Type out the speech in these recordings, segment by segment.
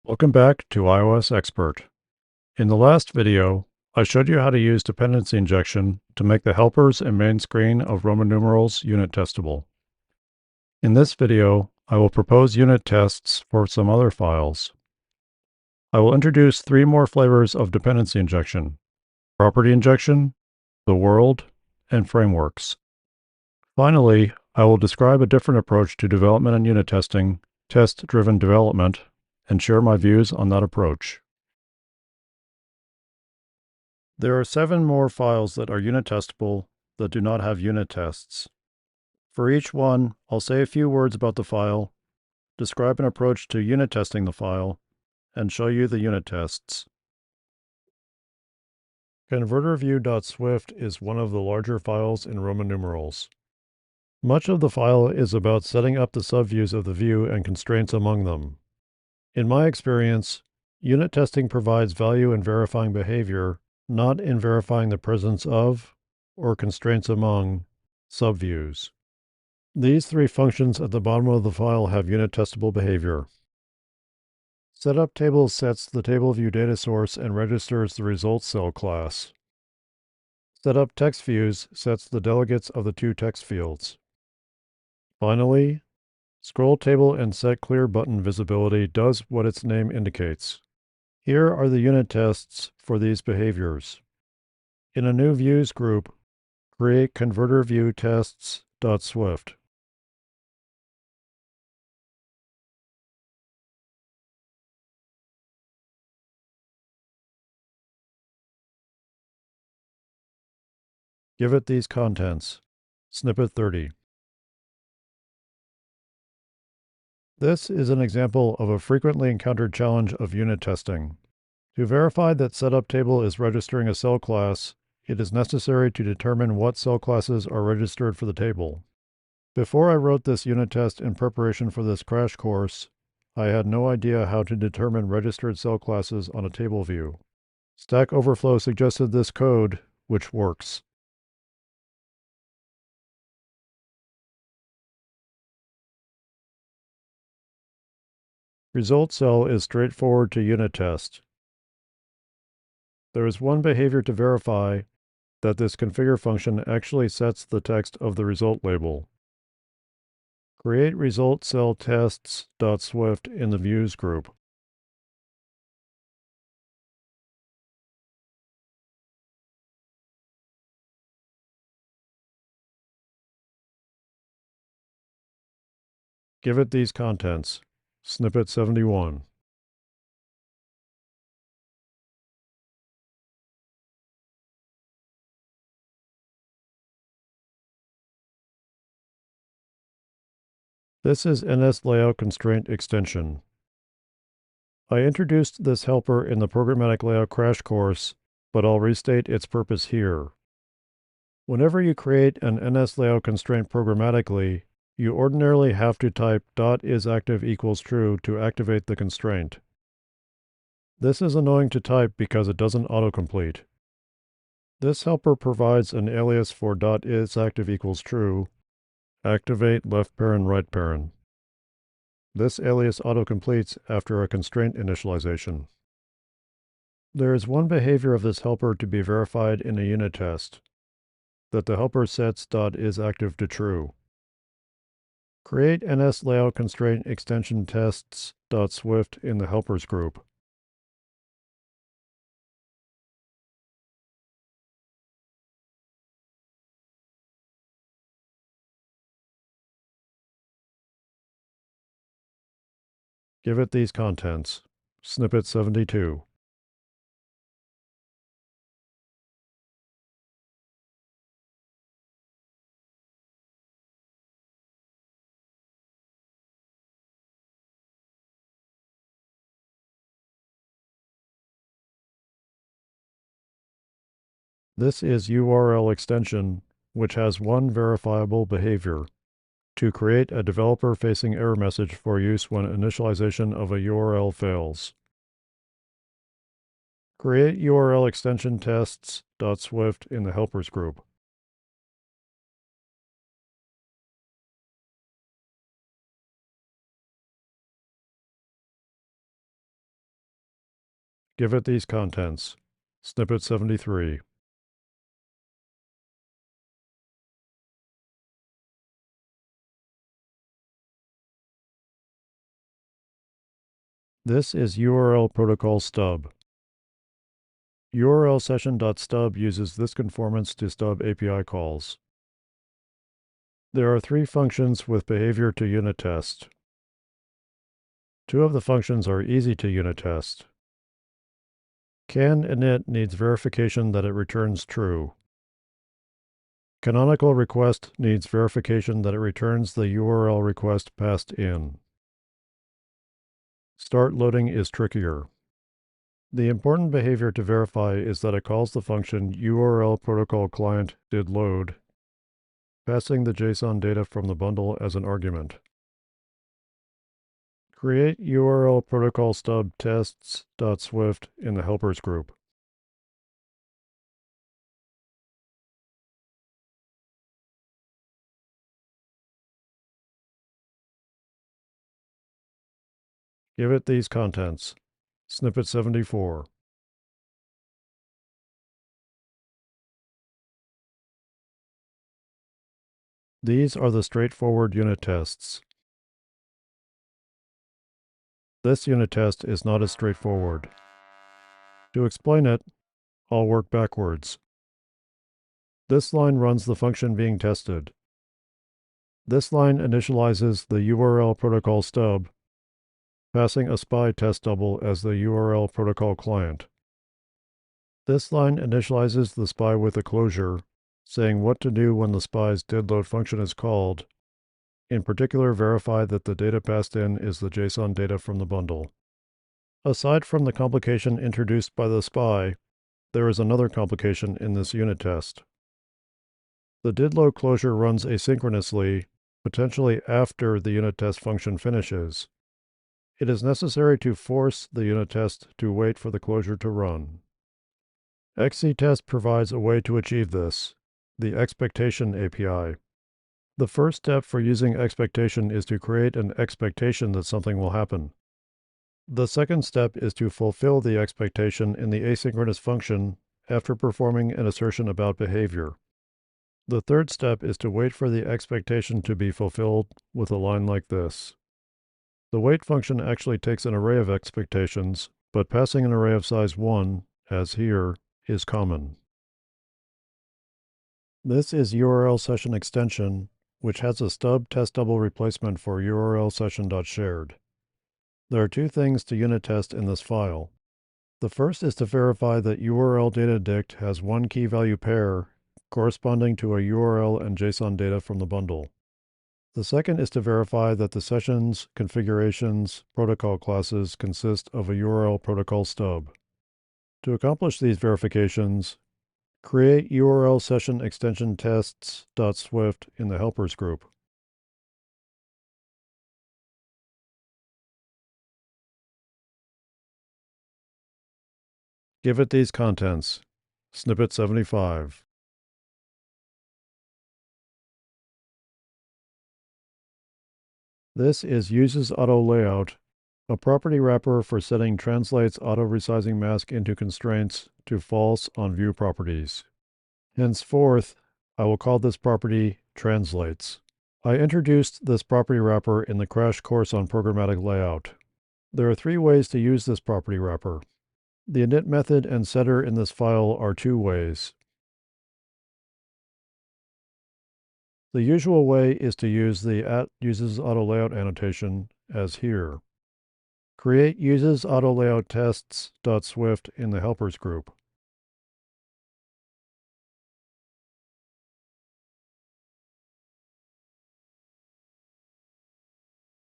Welcome back to iOS Expert. In the last video, I showed you how to use dependency injection to make the helpers and main screen of Roman numerals unit testable. In this video, I will propose unit tests for some other files. I will introduce three more flavors of dependency injection: property injection, the world, and frameworks. Finally, I will describe a different approach to development and unit testing, test-driven development, and share my views on that approach. There are 7 more files that are unit testable that do not have unit tests. For each one, I'll say a few words about the file, describe an approach to unit testing the file, and show you the unit tests. ConverterView.swift is one of the larger files in Roman numerals. Much of the file is about setting up the subviews of the view and constraints among them. In my experience, unit testing provides value in verifying behavior, not in verifying the presence of, or constraints among, subviews. These three functions at the bottom of the file have unit testable behavior. Setup table sets the table view data source and registers the results cell class. Setup text views sets the delegates of the two text fields. Finally, scroll table and set clear button visibility does what its name indicates. Here are the unit tests for these behaviors. In a new views group, create ConverterViewTests.swift. Give it these contents. Snippet 30. This is an example of a frequently encountered challenge of unit testing. To verify that setup table is registering a cell class, it is necessary to determine what cell classes are registered for the table. Before I wrote this unit test in preparation for this crash course, I had no idea how to determine registered cell classes on a table view. Stack Overflow suggested this code, which works. Result cell is straightforward to unit test. There is one behavior to verify that this configure function actually sets the text of the result label. Create result cell tests.swift in the views group. Give it these contents. Snippet 71. This is NSLayout constraint extension. I introduced this helper in the programmatic layout crash course, but I'll restate its purpose here. Whenever you create an NSLayout constraint programmatically, you ordinarily have to type .isActive equals true to activate the constraint. This is annoying to type because it doesn't autocomplete. This helper provides an alias for .isActive equals true, activate left paren right paren. This alias autocompletes after a constraint initialization. There is one behavior of this helper to be verified in a unit test, that the helper sets .isActive to true. Create NSLayout constraint extension tests.swift in the helpers group. Give it these contents. Snippet 72. This is URL extension, which has one verifiable behavior: to create a developer-facing error message for use when initialization of a URL fails. Create URL extension tests.swift in the helpers group. Give it these contents. Snippet 73. This is URL protocol stub. URL session.stub uses this conformance to stub API calls. There are 3 functions with behavior to unit test. 2 of the functions are easy to unit test. Can init needs verification that it returns true. Canonical request needs verification that it returns the URL request passed in. Start loading is trickier. The important behavior to verify is that it calls the function URL protocol client did load, passing the JSON data from the bundle as an argument. Create URL protocol stub tests.swift in the helpers group. Give it these contents. Snippet 74. These are the straightforward unit tests. This unit test is not as straightforward. To explain it, I'll work backwards. This line runs the function being tested. This line initializes the URL protocol stub, passing a SPY test double as the URL protocol client. This line initializes the SPY with a closure, saying what to do when the SPY's didLoad function is called. In particular, verify that the data passed in is the JSON data from the bundle. Aside from the complication introduced by the SPY, there is another complication in this unit test. The didLoad closure runs asynchronously, potentially after the unit test function finishes. It is necessary to force the unit test to wait for the closure to run. XCTest provides a way to achieve this, the expectation API. The first step for using expectation is to create an expectation that something will happen. The second step is to fulfill the expectation in the asynchronous function after performing an assertion about behavior. The third step is to wait for the expectation to be fulfilled with a line like this. The wait function actually takes an array of expectations, but passing an array of size 1, as here, is common. This is URL session extension, which has a stub test double replacement for URL session.shared. There are 2 things to unit test in this file. The first is to verify that URL data dict has 1 key value pair corresponding to a URL and JSON data from the bundle. The second is to verify that the sessions, configurations, protocol classes consist of a URL protocol stub. To accomplish these verifications, create URL session extension tests.swift in the helpers group. Give it these contents. Snippet 75. This is uses auto layout, a property wrapper for setting translates auto resizing mask into constraints to false on view properties. Henceforth, I will call this property translates. I introduced this property wrapper in the crash course on programmatic layout. There are 3 ways to use this property wrapper. The init method and setter in this file are 2 ways. The usual way is to use the @UsesAutoLayout annotation, as here. Create UsesAutoLayout tests.swift in the helpers group.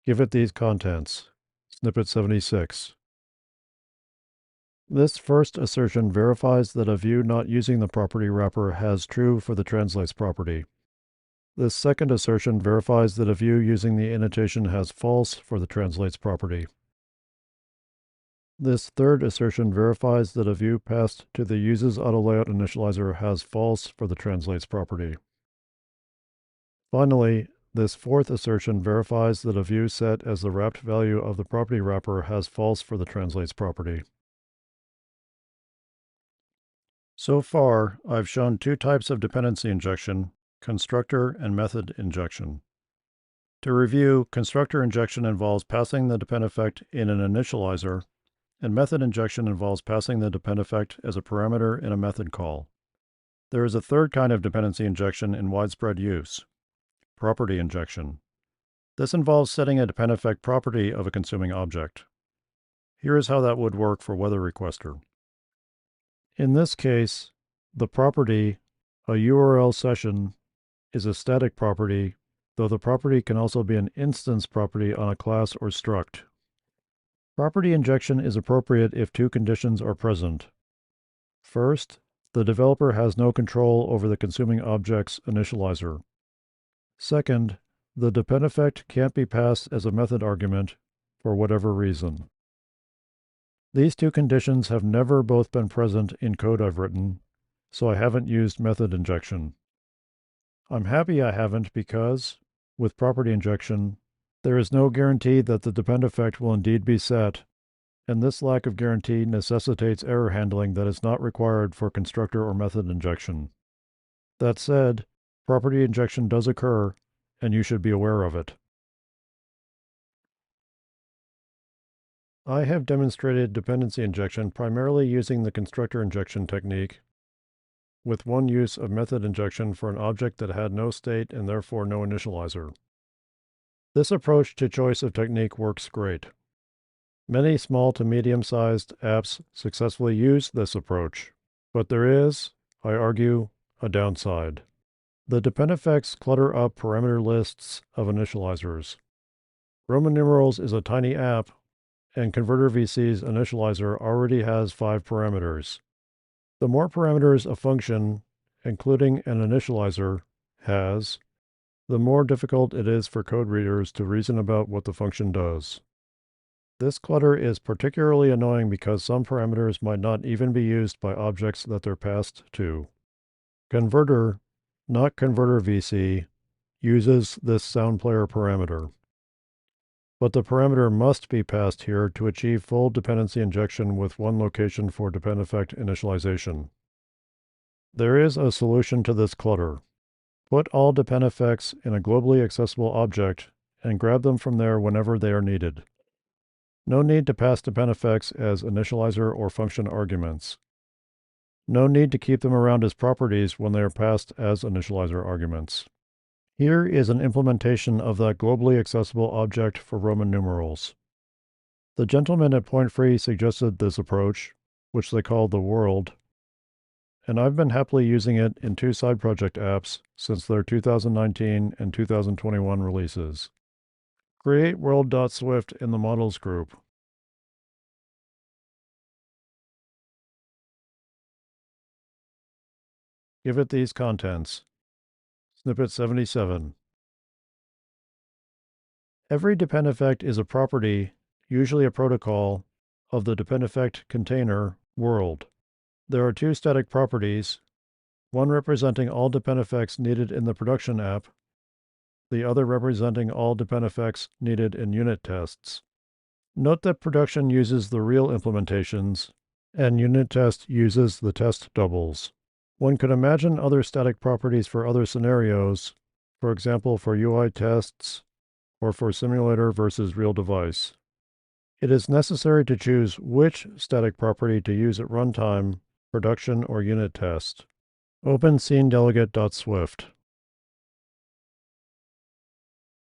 Give it these contents. Snippet 76. This first assertion verifies that a view not using the property wrapper has true for the translates property. This second assertion verifies that a view using the annotation has false for the translates property. This third assertion verifies that a view passed to the UsesAutoLayout initializer has false for the translates property. Finally, this fourth assertion verifies that a view set as the wrapped value of the property wrapper has false for the translates property. So far, I've shown two types of dependency injection, constructor and method injection. To review, constructor injection involves passing the depend effect in an initializer, and method injection involves passing the depend effect as a parameter in a method call. There is a third kind of dependency injection in widespread use, property injection. This involves setting a depend effect property of a consuming object. Here is how that would work for Weather Requester. In this case, the property, a URL session, is a static property, though the property can also be an instance property on a class or struct. Property injection is appropriate if two conditions are present. First, the developer has no control over the consuming object's initializer. Second, the depend effect can't be passed as a method argument for whatever reason. These two conditions have never both been present in code I've written, so I haven't used method injection. I'm happy I haven't because, with property injection, there is no guarantee that the depend effect will indeed be set, and this lack of guarantee necessitates error handling that is not required for constructor or method injection. That said, property injection does occur, and you should be aware of it. I have demonstrated dependency injection primarily using the constructor injection technique, with one use of method injection for an object that had no state and therefore no initializer. This approach to choice of technique works great. Many small to medium-sized apps successfully use this approach, but there is, I argue, a downside. The depend effects clutter up parameter lists of initializers. Roman numerals is a tiny app, and Converter VC's initializer already has 5 parameters. The more parameters a function, including an initializer, has, the more difficult it is for code readers to reason about what the function does. This clutter is particularly annoying because some parameters might not even be used by objects that they're passed to. Converter, not Converter VC, uses this SoundPlayer parameter. But the parameter must be passed here to achieve full dependency injection with one location for depend effect initialization. There is a solution to this clutter. Put all depend effects in a globally accessible object and grab them from there whenever they are needed. No need to pass depend effects as initializer or function arguments. No need to keep them around as properties when they are passed as initializer arguments. Here is an implementation of that globally accessible object for Roman numerals. The gentleman at Point Free suggested this approach, which they called the world, and I've been happily using it in 2 side project apps since their 2019 and 2021 releases. Create world.swift in the models group. Give it these contents. Snippet 77. Every depend effect is a property, usually a protocol, of the depend effect container, world. There are 2 static properties, one representing all depend effects needed in the production app, the other representing all depend effects needed in unit tests. Note that production uses the real implementations, and unit test uses the test doubles. One could imagine other static properties for other scenarios, for example for UI tests, or for simulator versus real device. It is necessary to choose which static property to use at runtime, production, or unit test. Open scenedelegate.swift.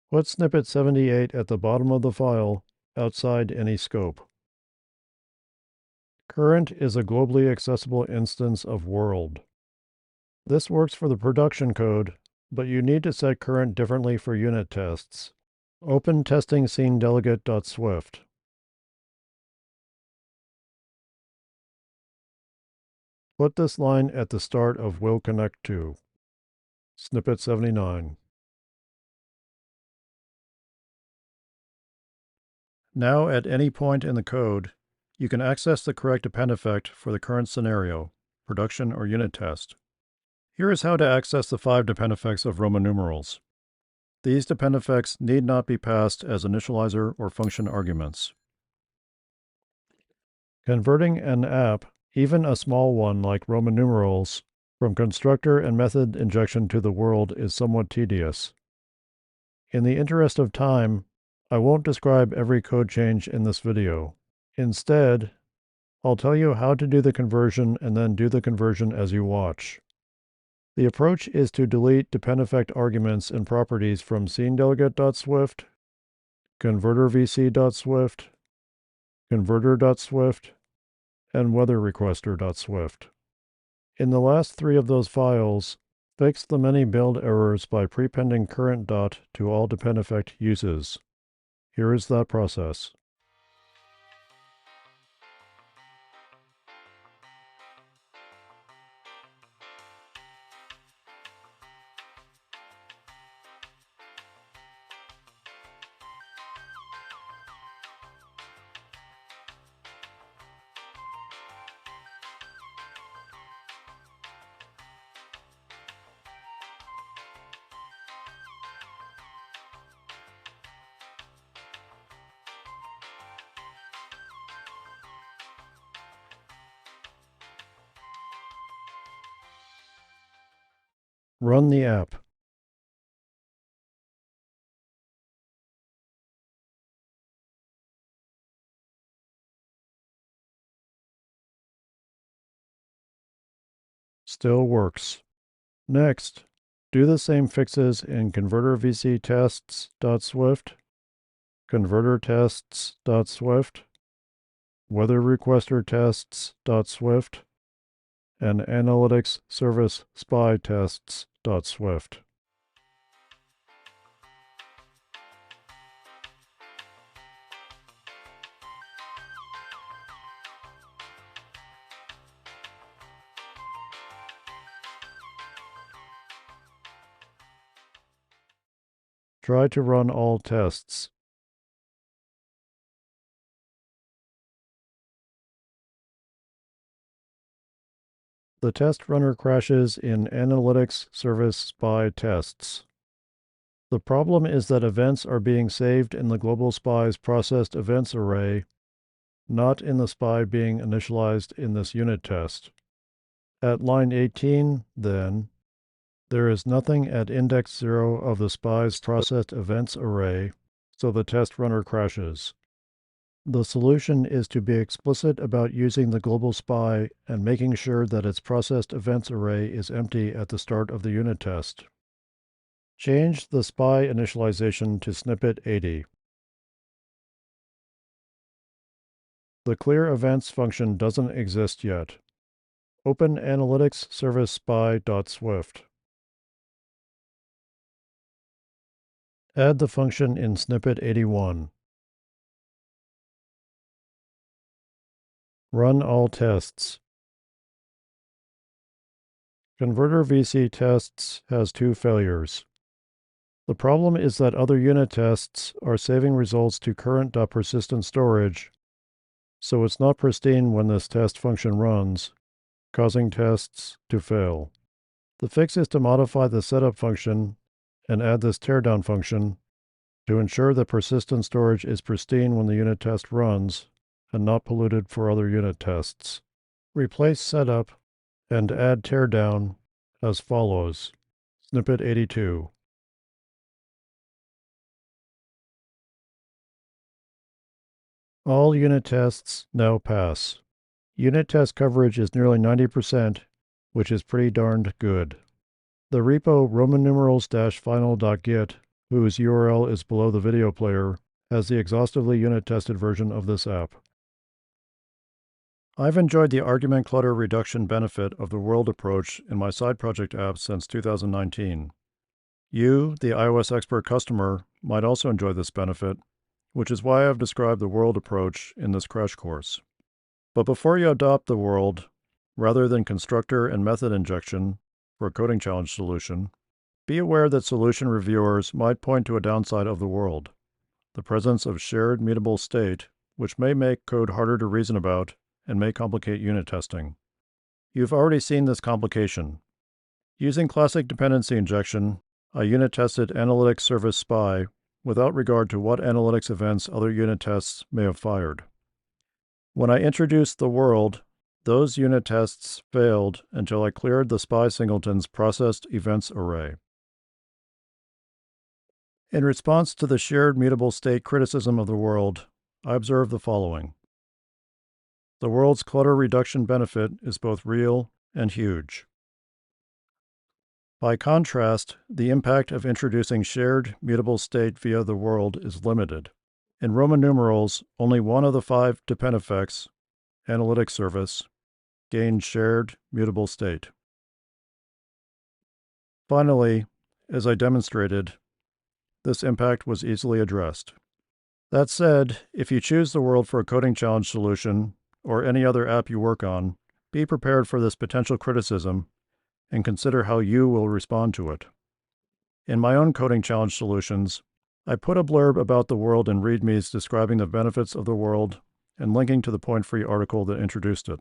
Put snippet 78 at the bottom of the file, outside any scope. Current is a globally accessible instance of world. This works for the production code, but you need to set current differently for unit tests. Open testing scenedelegate.swift. Put this line at the start of will connect to. Snippet 79. Now at any point in the code, you can access the correct depend effect for the current scenario, production or unit test. Here is how to access the 5 depend effects of Roman numerals. These depend effects need not be passed as initializer or function arguments. Converting an app Even a small one like Roman numerals, from constructor and method injection to the world is somewhat tedious. In the interest of time, I won't describe every code change in this video. Instead, I'll tell you how to do the conversion and then do the conversion as you watch. The approach is to delete dependEffect arguments and properties from sceneDelegate.swift, convertervc.swift, converter.swift, and weatherrequester.swift. In the last three of those files, fix the many build errors by prepending current dot to all dependEffect uses. Here is that process. Run the app. Still works. Next, do the same fixes in convertervctests.swift, convertertests.swift, weatherrequestertests.swift, and analytics service spy tests.swift. Try to run all tests. The test runner crashes in Analytics Service Spy Tests. The problem is that events are being saved in the global spy's processed events array, not in the spy being initialized in this unit test. At line 18, then, there is nothing at index 0 of the spy's processed events array, so the test runner crashes. The solution is to be explicit about using the global spy and making sure that its processed events array is empty at the start of the unit test. Change the spy initialization to snippet 80. The clear events function doesn't exist yet. Open analytics service spy.swift. Add the function in snippet 81. Run all tests. Converter-VC tests has two failures. The problem is that other unit tests are saving results to current.persistent storage, so it's not pristine when this test function runs, causing tests to fail. The fix is to modify the setup function and add this teardown function to ensure that persistent storage is pristine when the unit test runs and not polluted for other unit tests. Replace setup and add teardown as follows. Snippet 82. All unit tests now pass. Unit test coverage is nearly 90%, which is pretty darned good. The repo Roman numerals-final.git, whose URL is below the video player, has the exhaustively unit-tested version of this app. I've enjoyed the argument clutter reduction benefit of the world approach in my side project apps since 2019. You, the iOS Expert customer, might also enjoy this benefit, which is why I've described the world approach in this crash course. But before you adopt the world, rather than constructor and method injection for a coding challenge solution, be aware that solution reviewers might point to a downside of the world, the presence of shared mutable state, which may make code harder to reason about and may complicate unit testing. You've already seen this complication. Using classic dependency injection, I unit tested Analytics Service Spy without regard to what analytics events other unit tests may have fired. When I introduced the world, Those unit tests failed until I cleared the SPI singleton's processed events array. In response to the shared mutable state criticism of the world, I observe the following. The world's clutter reduction benefit is both real and huge. By contrast, the impact of introducing shared mutable state via the world is limited. In Roman numerals, only one of the 5 dependeffects, analytic service, gained shared mutable state. Finally, as I demonstrated, this impact was easily addressed. That said, if you choose the world for a coding challenge solution, or any other app you work on, be prepared for this potential criticism and consider how you will respond to it. In my own coding challenge solutions, I put a blurb about the world in READMEs describing the benefits of the world and linking to the point-free article that introduced it.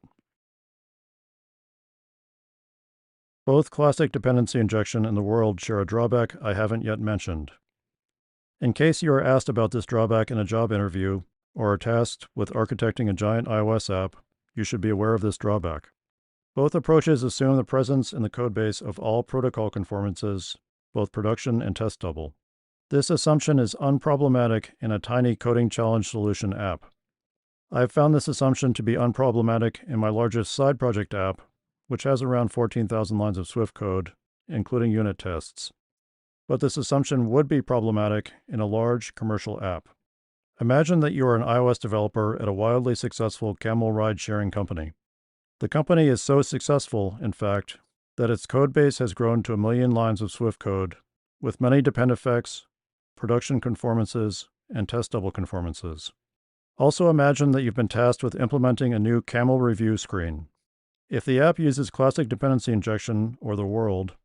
Both classic dependency injection and the world share a drawback I haven't yet mentioned. In case you are asked about this drawback in a job interview or are tasked with architecting a giant iOS app, you should be aware of this drawback. Both approaches assume the presence in the codebase of all protocol conformances, both production and test double. This assumption is unproblematic in a tiny coding challenge solution app. I have found this assumption to be unproblematic in my largest side project app, which has around 14,000 lines of Swift code, including unit tests. But this assumption would be problematic in a large commercial app. Imagine that you are an iOS developer at a wildly successful camel ride-sharing company. The company is so successful, in fact, that its codebase has grown to 1 million lines of Swift code, with many dependeffects, production conformances, and test double conformances. Also imagine that you've been tasked with implementing a new camel review screen. If the app uses classic dependency injection, or the world,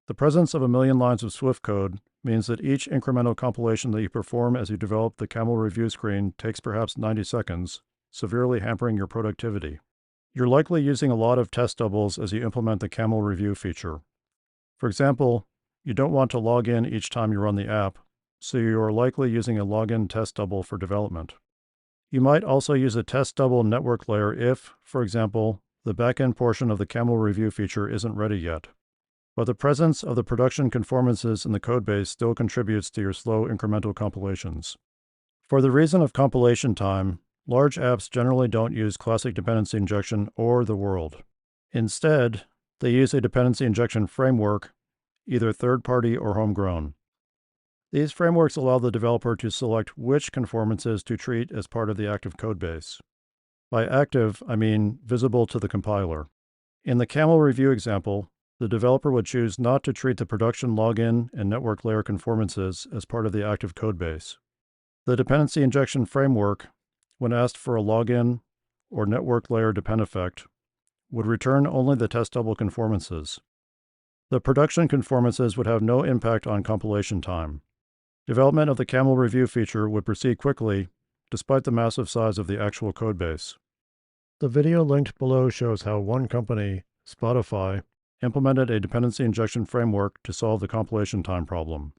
the presence of 1 million lines of Swift code means that each incremental compilation that you perform as you develop the camel review screen takes perhaps 90 seconds, severely hampering your productivity. You're likely using a lot of test doubles as you implement the camel review feature. For example, you don't want to log in each time you run the app, so you are likely using a login test double for development. You might also use a test double network layer if, for example, the backend portion of the camel review feature isn't ready yet. But the presence of the production conformances in the codebase still contributes to your slow incremental compilations. For the reason of compilation time, large apps generally don't use classic dependency injection or the world. Instead, they use a dependency injection framework, either third-party or homegrown. These frameworks allow the developer to select which conformances to treat as part of the active codebase. By active, I mean visible to the compiler. In the camel review example, the developer would choose not to treat the production login and network layer conformances as part of the active codebase. The dependency injection framework, when asked for a login or network layer dependeffect, would return only the test double conformances. The production conformances would have no impact on compilation time. Development of the camel review feature would proceed quickly, despite the massive size of the actual codebase. The video linked below shows how one company, Spotify, implemented a dependency injection framework to solve the compilation time problem.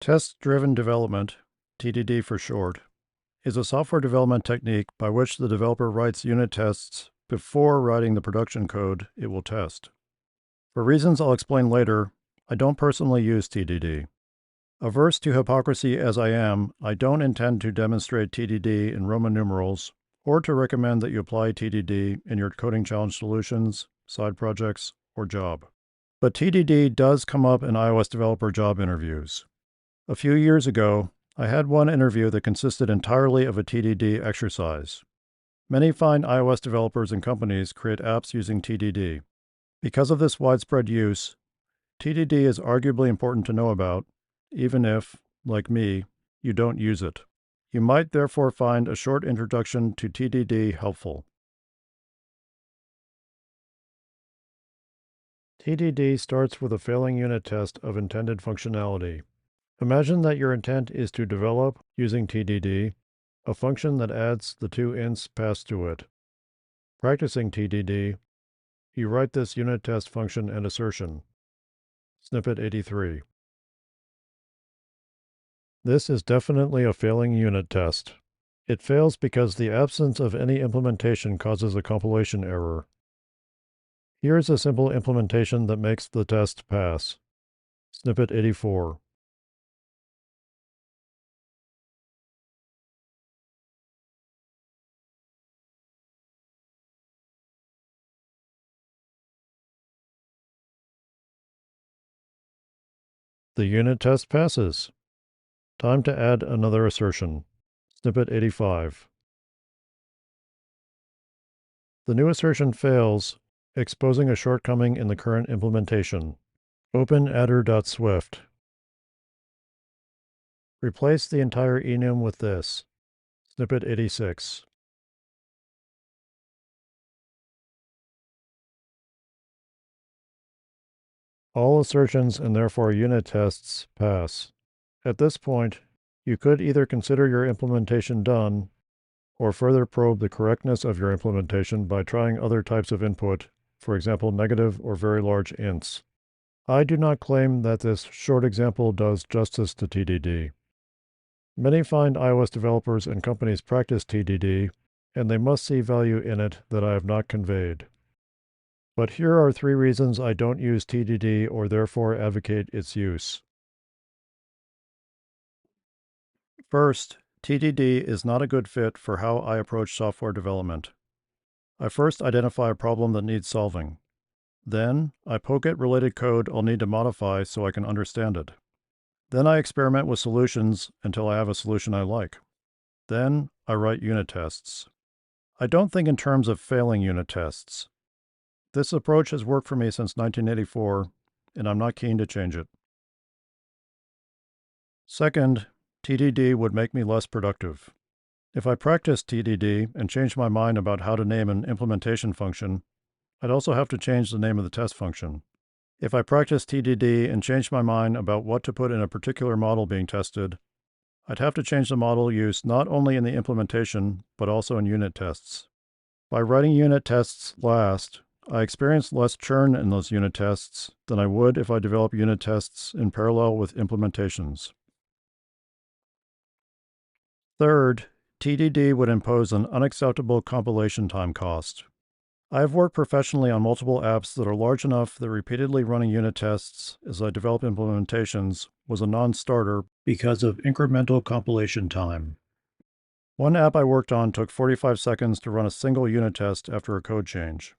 Test-driven development, TDD for short, is a software development technique by which the developer writes unit tests before writing the production code it will test. For reasons I'll explain later, I don't personally use TDD. Averse to hypocrisy as I am, I don't intend to demonstrate TDD in Roman numerals or to recommend that you apply TDD in your coding challenge solutions, side projects, or job. But TDD does come up in iOS developer job interviews. A few years ago, I had one interview that consisted entirely of a TDD exercise. Many fine iOS developers and companies create apps using TDD. Because of this widespread use, TDD is arguably important to know about, even if, like me, you don't use it. You might therefore find a short introduction to TDD helpful. TDD starts with a failing unit test of intended functionality. Imagine that your intent is to develop, using TDD, a function that adds the 2 ints passed to it. Practicing TDD, you write this unit test function and assertion. Snippet 83. This is definitely a failing unit test. It fails because the absence of any implementation causes a compilation error. Here is a simple implementation that makes the test pass. Snippet 84. The unit test passes. Time to add another assertion. Snippet 85. The new assertion fails, exposing a shortcoming in the current implementation. Open adder.swift. Replace the entire enum with this. Snippet 86. All assertions and therefore unit tests pass. At this point, you could either consider your implementation done, or further probe the correctness of your implementation by trying other types of input, for example negative or very large ints. I do not claim that this short example does justice to TDD. Many fine iOS developers and companies practice TDD, and they must see value in it that I have not conveyed. But here are 3 reasons I don't use TDD or therefore advocate its use. First, TDD is not a good fit for how I approach software development. I first identify a problem that needs solving. Then, I poke at related code I'll need to modify so I can understand it. Then I experiment with solutions until I have a solution I like. Then, I write unit tests. I don't think in terms of failing unit tests. This approach has worked for me since 1984, and I'm not keen to change it. Second, TDD would make me less productive. If I practiced TDD and changed my mind about how to name an implementation function, I'd also have to change the name of the test function. If I practiced TDD and changed my mind about what to put in a particular model being tested, I'd have to change the model used not only in the implementation, but also in unit tests. By writing unit tests last, I experience less churn in those unit tests than I would if I develop unit tests in parallel with implementations. Third, TDD would impose an unacceptable compilation time cost. I have worked professionally on multiple apps that are large enough that repeatedly running unit tests as I develop implementations was a non-starter because of incremental compilation time. One app I worked on took 45 seconds to run a single unit test after a code change.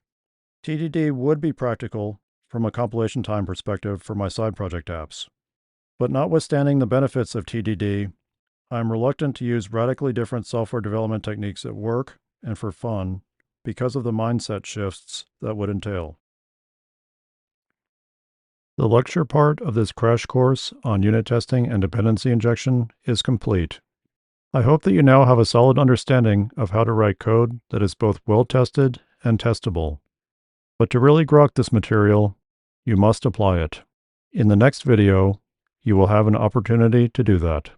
TDD would be practical from a compilation time perspective for my side project apps. But notwithstanding the benefits of TDD, I am reluctant to use radically different software development techniques at work and for fun because of the mindset shifts that would entail. The lecture part of this crash course on unit testing and dependency injection is complete. I hope that you now have a solid understanding of how to write code that is both well-tested and testable. But to really grok this material, you must apply it. In the next video, you will have an opportunity to do that.